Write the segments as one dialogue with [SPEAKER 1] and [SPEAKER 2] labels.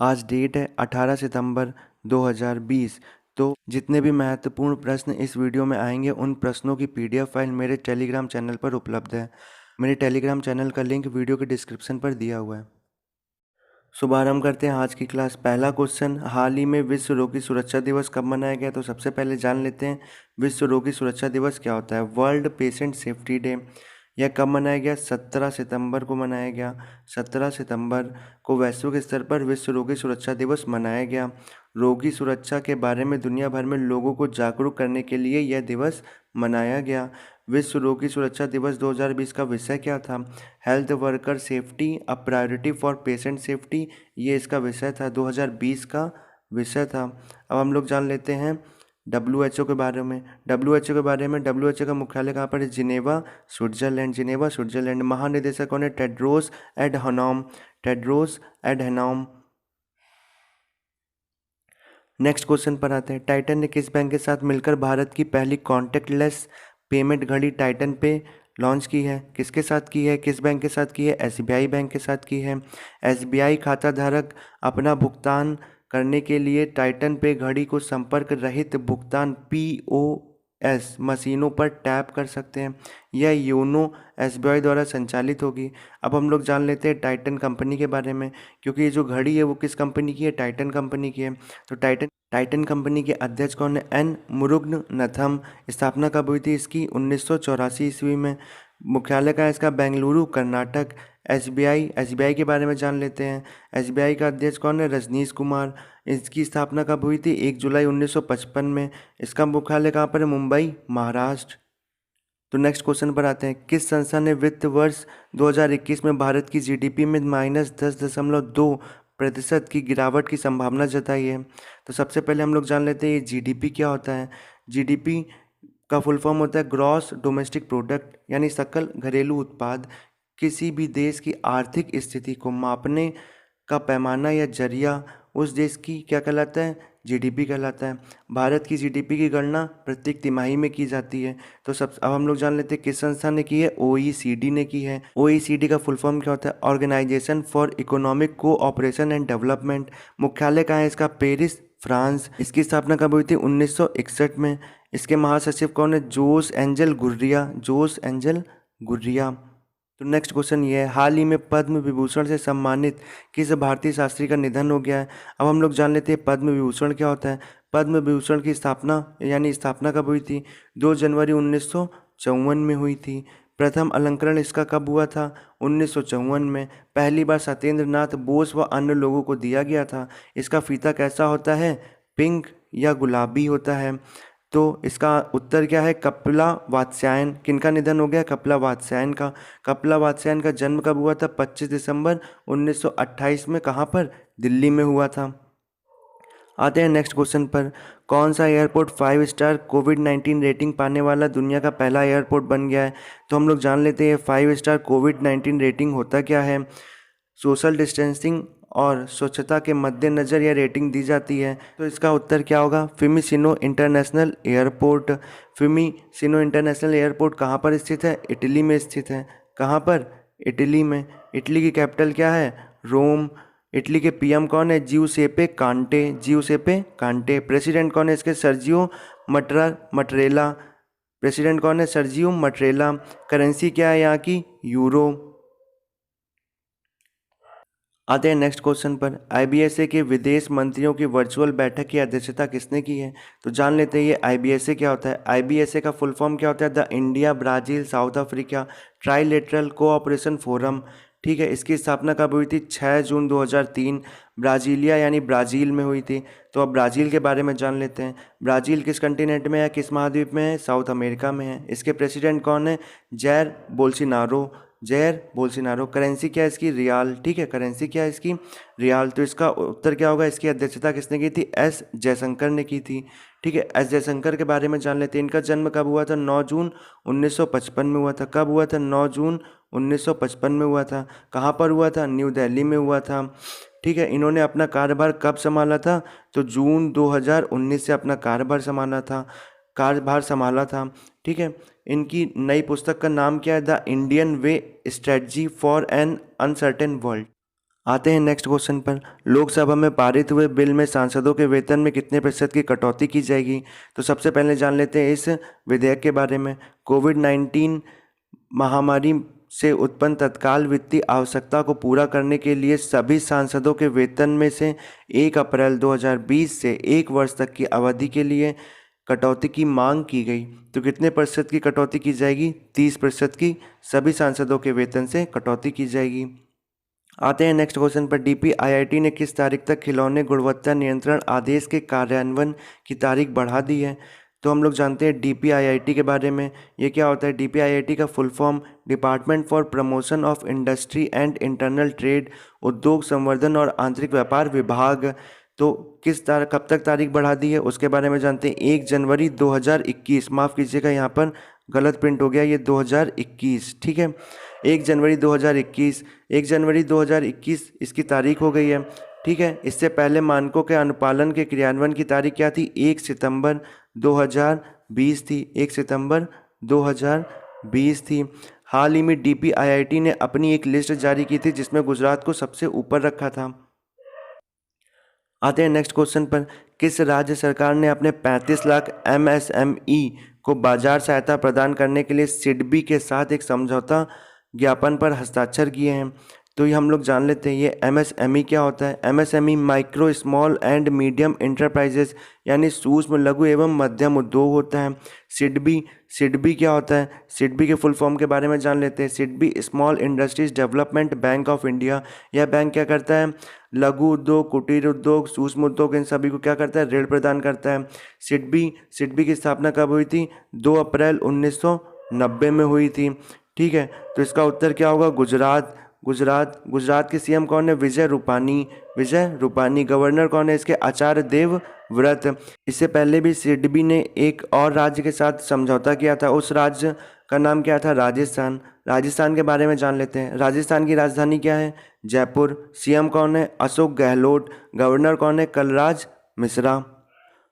[SPEAKER 1] आज डेट है 18 सितंबर 2020। तो जितने भी महत्वपूर्ण प्रश्न इस वीडियो में आएंगे उन प्रश्नों की पीडीएफ फाइल मेरे टेलीग्राम चैनल पर उपलब्ध है। मेरे टेलीग्राम चैनल का लिंक वीडियो के डिस्क्रिप्शन पर दिया हुआ है। शुभारंभ करते हैं आज की क्लास। पहला क्वेश्चन, हाल ही में विश्व रोगी सुरक्षा दिवस कब मनाया गया? तो सबसे पहले जान लेते हैं विश्व रोगी सुरक्षा दिवस क्या होता है। World patient safety day. यह कब मनाया गया? 17 सितंबर को मनाया गया। 17 सितंबर को वैश्विक स्तर पर विश्व रोगी सुरक्षा दिवस मनाया गया। रोगी सुरक्षा के बारे में दुनिया भर में लोगों को जागरूक करने के लिए यह दिवस मनाया गया। विश्व रोगी सुरक्षा दिवस 2020 का विषय क्या था? Health worker safety a priority for patient safety, ये इसका विषय था, 2020 का विषय था। अब हम लोग जान लेते हैं WHO के बारे में। WHO का मुख्यालय कहाँ पर है? Geneva, Switzerland. Geneva, Switzerland. महानिदेशक कौन है? टेड्रोस एडहनॉम। टेड्रोस एडहनॉम। नेक्स्ट क्वेश्चन पर आते हैं। टाइटन ने किस बैंक के साथ मिलकर भारत की पहली कॉन्टैक्टलेस पेमेंट घड़ी टाइटन पे लॉन्च की है? किसके साथ की है? किस बैंक के साथ की है? SBI बैंक के साथ की है। SBI खाता धारक अपना भुगतान करने के लिए टाइटन पे घड़ी को संपर्क रहित भुगतान POS मशीनों पर टैप कर सकते हैं। यह योनो SBI द्वारा संचालित होगी। अब हम लोग जान लेते हैं टाइटन कंपनी के बारे में, क्योंकि ये जो घड़ी है वो किस कंपनी की है? टाइटन कंपनी की है। तो टाइटन कंपनी के अध्यक्ष कौन है? एन मुरुगनथम। स्थापना कब हुई थी इसकी? 1984 ईस्वी में। मुख्यालय कहाँ है इसका? बेंगलुरु, कर्नाटक। एसबीआई के बारे में जान लेते हैं। एसबीआई का अध्यक्ष कौन है? रजनीश कुमार। इसकी स्थापना कब हुई थी? 1 जुलाई 1955 में। इसका मुख्यालय कहाँ पर है? मुंबई, महाराष्ट्र। तो नेक्स्ट क्वेश्चन पर आते हैं। किस संस्था ने वित्त वर्ष 2021 में भारत की जीडीपी में -10.2% की गिरावट की संभावना जताई है? तो सबसे पहले हम लोग जान लेते हैं ये जीडीपी क्या होता है। जीडीपी का फुल फॉर्म होता है ग्रॉस डोमेस्टिक प्रोडक्ट, यानी सकल घरेलू उत्पाद। किसी भी देश की आर्थिक स्थिति को मापने का पैमाना या जरिया उस देश की क्या कहलाता है? जीडीपी कहलाता है। भारत की जीडीपी की गणना प्रत्येक तिमाही में की जाती है। तो अब हम लोग जान लेते हैं किस संस्था ने की है? OECD ने की है। OECD का फुल फॉर्म क्या होता है? Organisation for economic cooperation and development. मुख्यालय कहाँ है इसका? Paris, France. इसकी स्थापना कब हुई थी? 1961 में। इसके महासचिव कौन है? जोस एंजल गुर्रिया। जोस एंजल गुर्रिया। तो नेक्स्ट क्वेश्चन ये है, हाल ही में पद्म विभूषण से सम्मानित किस भारतीय शास्त्री का निधन हो गया है? अब हम लोग जान लेते हैं पद्म विभूषण क्या होता है। पद्म विभूषण की स्थापना कब हुई थी? 2 जनवरी 1954 में हुई थी। प्रथम अलंकरण इसका कब हुआ था? 1954 में। पहली बार सत्येंद्र नाथ बोस व अन्य लोगों को दिया गया था। इसका फीता कैसा होता है? पिंक या गुलाबी होता है। तो इसका उत्तर क्या है? कपिला वात्स्यायन। किनका निधन हो गया? कपिला वात्स्यायन का। कपिला वात्स्यायन का जन्म कब हुआ था? 25 दिसंबर 1928 में। कहाँ पर? दिल्ली में हुआ था। आते हैं नेक्स्ट क्वेश्चन पर। कौन सा एयरपोर्ट 5 स्टार कोविड-19 रेटिंग पाने वाला दुनिया का पहला एयरपोर्ट बन गया है? तो हम लोग जान लेते हैं 5 स्टार कोविड-19 रेटिंग होता क्या है। सोशल डिस्टेंसिंग और स्वच्छता के मद्देनज़र यह रेटिंग दी जाती है। तो इसका उत्तर क्या होगा? फिमिसिनो इंटरनेशनल एयरपोर्ट। फिमिसिनो इंटरनेशनल एयरपोर्ट कहाँ पर स्थित है? इटली में स्थित है। कहाँ पर? इटली में। इटली की कैपिटल क्या है? रोम। इटली के पीएम कौन है? जिउसेपे कांटे। जिउसेपे कांटे। प्रेसिडेंट कौन है इसके? सर्जियो मटरेला। प्रेसिडेंट कौन है? सर्जियो मटरेला। करेंसी क्या है यहाँ की? यूरो। आते हैं नेक्स्ट क्वेश्चन पर। IBSA के विदेश मंत्रियों की वर्चुअल बैठक की अध्यक्षता किसने की है? तो जान लेते हैं ये IBSA क्या होता है। IBSA का फुल फॉर्म क्या होता है? The India Brazil south Africa trilateral cooperation forum. ठीक है, इसकी स्थापना कब हुई थी? 6 जून 2003। ब्राज़ीलिया यानी ब्राज़ील में हुई थी। तो अब ब्राज़ील के बारे में जान लेते हैं। ब्राज़ील किस कंटिनेंट में है? किस महाद्वीप में है? साउथ अमेरिका में है। इसके प्रेसिडेंट कौन है? जैर बोल्सिनारो। जैर बोल्सिनारो। करेंसी क्या है इसकी? रियाल। ठीक है, करेंसी क्या है इसकी? रियाल। तो इसका उत्तर क्या होगा? इसकी अध्यक्षता किसने की थी? एस जयशंकर ने की थी। ठीक है, एस जयशंकर के बारे में जान लेते हैं। इनका जन्म कब हुआ था? 9 जून 1955 में हुआ था। कब हुआ था? 9 जून 1955 में हुआ था। कहाँ पर हुआ था? न्यू दिल्ली में हुआ था। ठीक है, इन्होंने अपना कार्यभार कब संभाला था? तो जून 2019 से अपना कार्यभार संभाला था। ठीक है, इनकी नई पुस्तक का नाम क्या है? The Indian way strategy for an uncertain world. आते हैं नेक्स्ट क्वेश्चन पर। लोकसभा में पारित हुए बिल में सांसदों के वेतन में कितने प्रतिशत की कटौती की जाएगी? तो सबसे पहले जान लेते हैं इस विधेयक के बारे में। कोविड-19 महामारी से उत्पन्न तत्काल वित्तीय आवश्यकता को पूरा करने के लिए सभी सांसदों के वेतन में से 1 अप्रैल 2020 से 1 वर्ष तक की अवधि के लिए कटौती की मांग की गई। तो कितने प्रतिशत की कटौती की जाएगी? 30% की सभी सांसदों के वेतन से कटौती की जाएगी। आते हैं नेक्स्ट क्वेश्चन पर। DPIIT ने किस तारीख तक खिलौने गुणवत्ता नियंत्रण आदेश के कार्यान्वयन की तारीख बढ़ा दी है? तो हम लोग जानते हैं DPIIT के बारे में। ये क्या होता है? DPIIT का full form department for promotion of industry and internal trade, उद्योग संवर्धन और आंतरिक व्यापार विभाग। तो कब तक तारीख बढ़ा दी है उसके बारे में जानते हैं। 1 जनवरी 2021, माफ़ कीजिएगा यहाँ पर गलत प्रिंट हो गया, ये 2021, ठीक है। 1 जनवरी 2021, 1 जनवरी 2021 इसकी तारीख हो गई है, ठीक है। इससे पहले मानकों के अनुपालन के क्रियान्वयन की तारीख क्या थी? 1 सितंबर 2020 थी, 1 सितंबर 2020 थी। हाल ही में DPIIT ने अपनी एक लिस्ट जारी की थी जिसमें गुजरात को सबसे ऊपर रखा था। आते हैं नेक्स्ट क्वेश्चन पर। किस राज्य सरकार ने अपने 35 लाख MSME को बाजार सहायता प्रदान करने के लिए सिडबी के साथ एक समझौता ज्ञापन पर हस्ताक्षर किए हैं? तो ये हम लोग जान लेते हैं ये MSME क्या होता है। MSME micro small and medium enterprises यानी सूक्ष्म लघु एवं मध्यम उद्योग होता है। सिडबी क्या होता है? सिडबी के फुल फॉर्म के बारे में जान लेते हैं। SIDBI small industries development bank of India. यह बैंक क्या करता है? लघु उद्योग, कुटीर उद्योग, सूक्ष्म उद्योग, इन सभी को क्या करता है? ऋण प्रदान करता है। सिडबी की स्थापना कब हुई थी? 2 अप्रैल 1990 में हुई थी, ठीक है। तो इसका उत्तर क्या होगा? गुजरात के CM कौन है? विजय रूपानी। गवर्नर कौन है इसके? आचार्य देवव्रत। इससे पहले भी सिडबी ने एक और राज्य के साथ समझौता किया था। उस राज्य का नाम क्या था? राजस्थान के बारे में जान लेते हैं। राजस्थान की राजधानी क्या है? जयपुर। CM कौन है? अशोक गहलोत। गवर्नर कौन है? कलराज मिश्रा।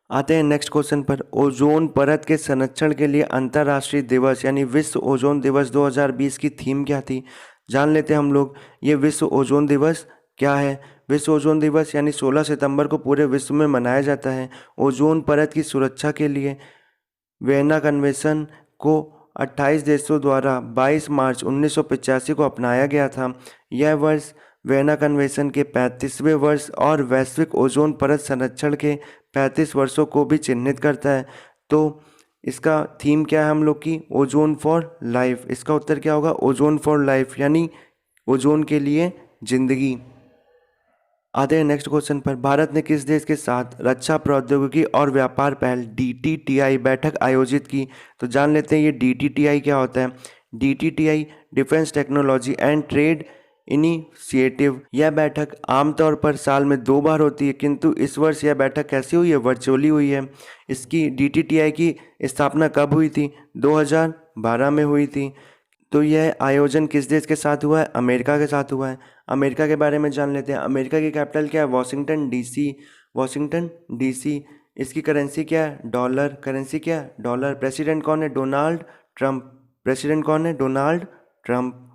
[SPEAKER 1] आते हैं नेक्स्ट क्वेश्चन पर। ओजोन परत के संरक्षण के लिए अंतर्राष्ट्रीय दिवस यानी विश्व ओजोन दिवस 2020 की थीम क्या थी? जान लेते हैं हम लोग ये विश्व ओजोन दिवस क्या है। विश्व ओजोन दिवस यानी 16 सितंबर को पूरे विश्व में मनाया जाता है। ओजोन परत की सुरक्षा के लिए वियना कन्वेंशन को 28 देशों द्वारा 22 मार्च 1985 को अपनाया गया था। यह वर्ष वियना कन्वेंशन के 35वें वर्ष और वैश्विक ओजोन परत संरक्षण के 35 वर्षों को भी चिन्हित करता है। तो इसका थीम क्या है हम लोग की? Ozone for life. इसका उत्तर क्या होगा? ओजोन फॉर लाइफ यानी ओजोन के लिए जिंदगी। आते हैं नेक्स्ट क्वेश्चन पर। भारत ने किस देश के साथ रक्षा प्रौद्योगिकी और व्यापार पहल DTTI बैठक आयोजित की? तो जान लेते हैं ये DTTI क्या होता है। DTTI defence technology and trade initiative. यह बैठक आमतौर पर साल में 2 बार होती है, किंतु इस वर्ष यह बैठक कैसी हुई है? वर्चुअली हुई है। इसकी DTTI की स्थापना कब हुई थी? 2012 में हुई थी। तो यह आयोजन किस देश के साथ हुआ है? अमेरिका के साथ हुआ है। अमेरिका के बारे में जान लेते हैं। अमेरिका की कैपिटल क्या है? Washington DC। इसकी करेंसी क्या है? डॉलर। प्रेसिडेंट कौन है? Donald Trump.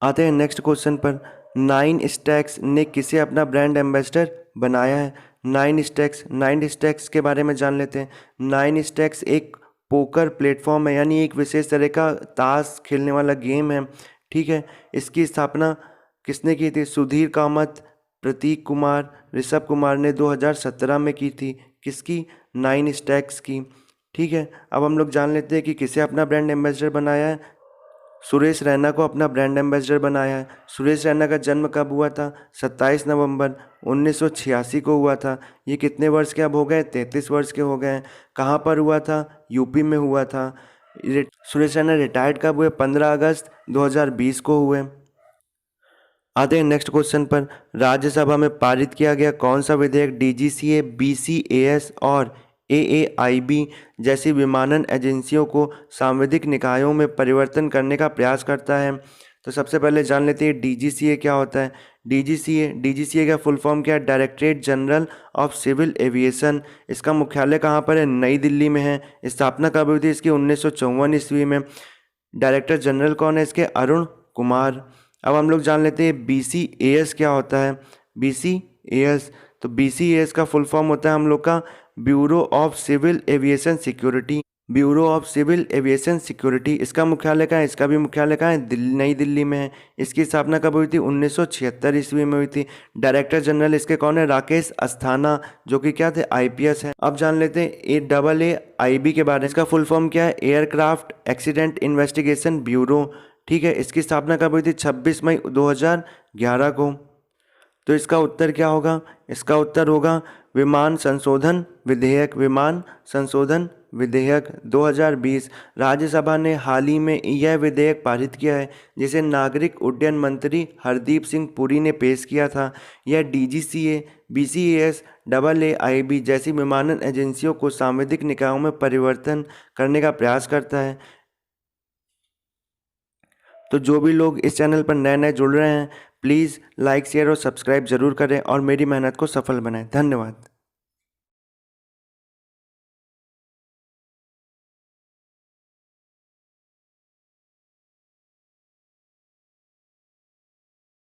[SPEAKER 1] आते हैं नेक्स्ट क्वेश्चन पर। 9stacks ने किसे अपना ब्रांड एम्बेसडर बनाया है? 9stacks के बारे में जान लेते हैं। 9stacks एक पोकर प्लेटफॉर्म है यानी एक विशेष तरह का ताश खेलने वाला गेम है, ठीक है। इसकी स्थापना किसने की थी? सुधीर कामत, प्रतीक कुमार, ऋषभ कुमार ने 2017 में की थी। किसकी? 9stacks की, ठीक है। अब हम लोग जान लेते हैं कि किसे अपना ब्रांड एम्बेसडर बनाया है। सुरेश रैना को अपना ब्रांड एम्बेसडर बनाया है। सुरेश रैना का जन्म कब हुआ था? 27 नवंबर 1986 को हुआ था। ये कितने वर्ष के अब हो गए? 33 वर्ष के हो गए हैं। कहाँ पर हुआ था? यूपी में हुआ था। सुरेश रैना रिटायर्ड कब हुए? 15 अगस्त 2020 को हुए। आते हैं नेक्स्ट क्वेश्चन पर। राज्यसभा में पारित किया गया कौन सा विधेयक DGCA, BCAS और AAIB जैसी विमानन एजेंसियों को सांविधिक निकायों में परिवर्तन करने का प्रयास करता है? तो सबसे पहले जान लेते हैं DGCA क्या होता है। DGCA का फुल फॉर्म क्या है? Directorate general of civil aviation. इसका मुख्यालय कहाँ पर है? नई दिल्ली में है। स्थापना कब हुई थी इसकी? 1954 ईस्वी में। डायरेक्टर जनरल कौन है इसके? अरुण कुमार। अब हम लोग जान लेते हैं BCAS क्या होता है। BCAS, तो BCAS का फुल फॉर्म होता है हम लोग का bureau of civil aviation security. Bureau of civil aviation security, इसका मुख्यालय कहाँ है? इसका भी मुख्यालय कहाँ है? नई दिल्ली में है। इसकी स्थापना कब हुई थी? 1976 ईस्वी में हुई थी। डायरेक्टर जनरल इसके कौन है? राकेश अस्थाना, जो कि क्या थे? IPS है। अब जान लेते हैं AAAIB के बारे में। इसका फुल फॉर्म क्या है? Aircraft accident investigation bureau. ठीक है, इसकी स्थापना कब हुई थी? 26 मई 2011 को। तो इसका उत्तर क्या होगा? इसका उत्तर होगा विमान संशोधन विधेयक। विमान संशोधन विधेयक 2020। राज्यसभा ने हाल ही में यह विधेयक पारित किया है, जिसे नागरिक उड्डयन मंत्री हरदीप सिंह पुरी ने पेश किया था। यह DGCA, BCAS, AAAIB जैसी विमानन एजेंसियों को सांविधिक निकायों में परिवर्तन करने का प्रयास करता है। तो जो भी लोग इस चैनल पर नए नए जुड़ रहे हैं, प्लीज़ लाइक शेयर और सब्सक्राइब ज़रूर करें और मेरी मेहनत को सफल बनाएं। धन्यवाद।